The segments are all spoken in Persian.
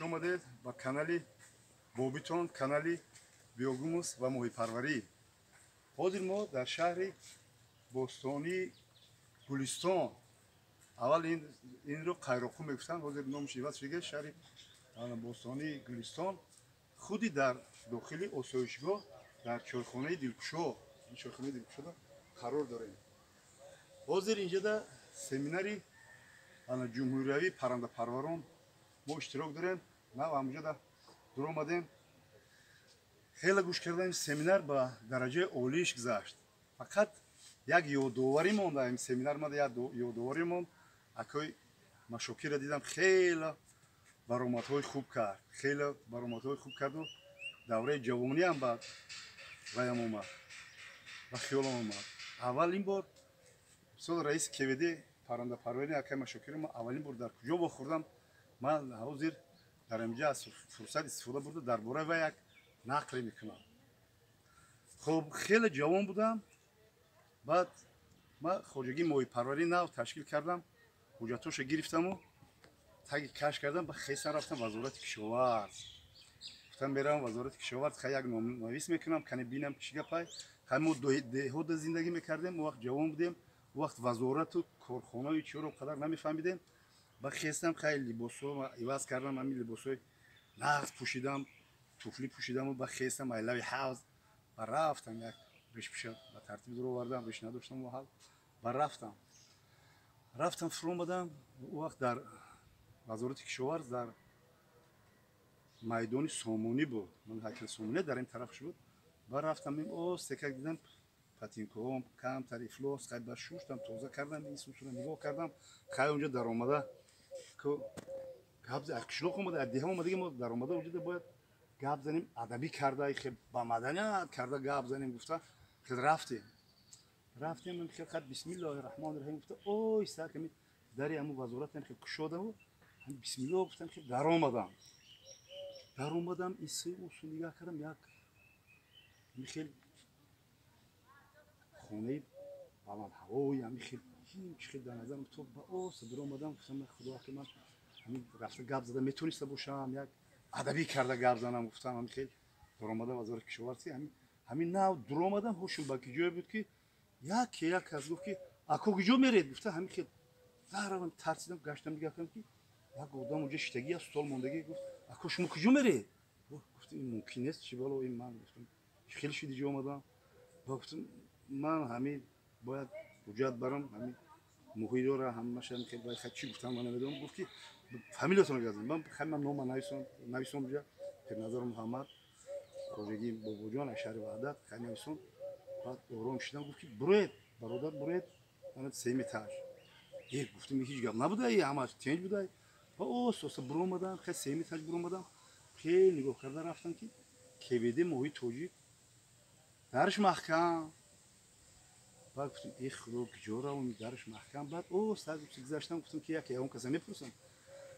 خوش آمدید با کانال بوبیتون، کانال بیوگوموس و محیط پروری. حاضر ما در شهر بوستانی گلستان. اول این رو قیراقو میگفتن، حاضر نامش عوض شده شهر بوستانی گلستان. خودی در داخل آسایشگاه در چایخانه دلکشا، این چایخانه دلکشا قرار داریم. حاضر اینجا در سمیناری جمهوری پرنده پروران ما اشتراک داریم. ما همونجا در دور آمدیم. خیلی گوش کردیم سمینار با درجه عالیش گذشت. فقط یک یادآوری ماند. این سمینار ما یک یادآوری ماند. اکوی مشاکی را دیدم خیلی برآمدهای خوب کرد. خیلی برآمدهای خوب کرد و دوره جوانی هم بعد رایم اومد و خیالم اومد. اول این بار صد رئیس کیویدی پرنده پروری اکای مشاکی را ما اولین بار در کجا بخوردم. من حاضر در اینجا از فرصت استفاده برده درباره و یک نقل میکنم. خب خیلی جوان بودم. بعد من خواجگی محیط پروری نو تشکیل کردم. حجتاشو گرفتم و تگ کش کردم. به خیسن رفتم وزارت کشاورزی. گفتم برم وزارت کشاورزی خیلی یک نویس میکنم کنه بینم چی گپای. همون دهات زندگی میکردیم. وقت جوان بودیم. وقت وزارت و کارخانه چی رو قدر نمیفهمیدیم. با خیستم خیلی لباسو عوض کردم. همین لباسای نقد پوشیدم، توفلی پوشیدم و با خیستم ایلاوی حوض و رفتم. یک ریش پیش با ترتیب درو آوردم، ریش نداشتم و حال و رفتم فرو آمدم. وقت در وزارت کشاورزی در میدان سامونی بود. من هیکل سامونی در این طرفش بود. و رفتم این استکک دیدم پاتینکوام کم تریفلوس خیلی بشوشتم تازه کردم. این سوسو رو نگاه کردم. خیلی اونجا در آمده که گپ اکشلوق اومده ادیه اومده که ما در اومده وجود باید گپ زنیم ادبی کرده خیلی با مدنیت کرده گپ زنیم. گفته خیلی رفتیم من خیلی خد بسم الله الرحمن الرحیم گفته اوه ساکمی دری امو وزارت خیلی کشوده و بسم الله گفتم که در اومدم این سه اصول نگاه کردم. یک خیلی خونه بلند هوایی همین خیلی در نظرم تو با اوست در اومدم گفتم خدا که من همین رفته گپ زدم میتونسته باشم یک ادبی کرده گپ زنم. گفتم همین خیلی در اومدم وزارت کشاورزی همین نو در اومدم هوشم با کی جای بود که یک از گفت که اکو کجا میرید. گفته همین خیلی زهرم ترسیدم گشتم نگاه کردم که یک آدم اونجا شتگی از استال موندگی. گفت اکو شما کجا میرید؟ گفت این ممکن است چی بالا این من گفتم خیلی شدی جا اومدم. گفتم من همین باید حجت برام همین محیط رو همش خیلی باید چی گفتم من نمیدونم. گفت که فامیلیتون رو گذاشتم. من خیلی نام نویسم اونجا که نظر محمد خواجگی بابا جان شهر وحدت خیلی نویسم. بعد آرام شدم. گفت که برید برادر برید من سه تاج. گفتم هیچ گپ نبوده ای همش چنج بوده. با سوسه برو اومدم خیلی سه تاج برو اومدم. خیلی نگاه کردم رفتم که کبیده محیط توجی درش محکم. بعد گفتم ای خدا کجا اون درش محکم. بعد ساز گذاشتم گفتم که یک اون کسی میپرسم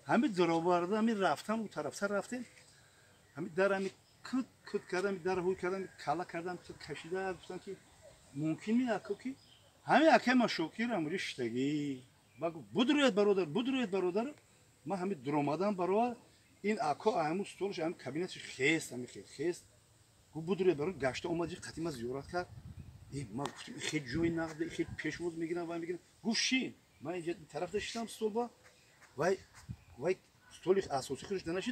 همین در آورده همین رفتم اون طرف سر رفتیم همین در همین کد کردم در هوی کردم کلا کردم تو کشیده. گفتم که ممکن نیست که همین اکه ما شوکی رو امروز شتگی بگو بدرید برادر ما همین در اومدم برای این اکا همون استولش همین کابینتش خیست همین خیست گو بدرید برای گشته اومد قدیم از زیارت کرد. ما گفتیم خیلی جوی نقد خیلی پیشموز میگیرن و میگن گوشین من اینجا طرف داشتم استول با وای استولی اساسی خودش دانشید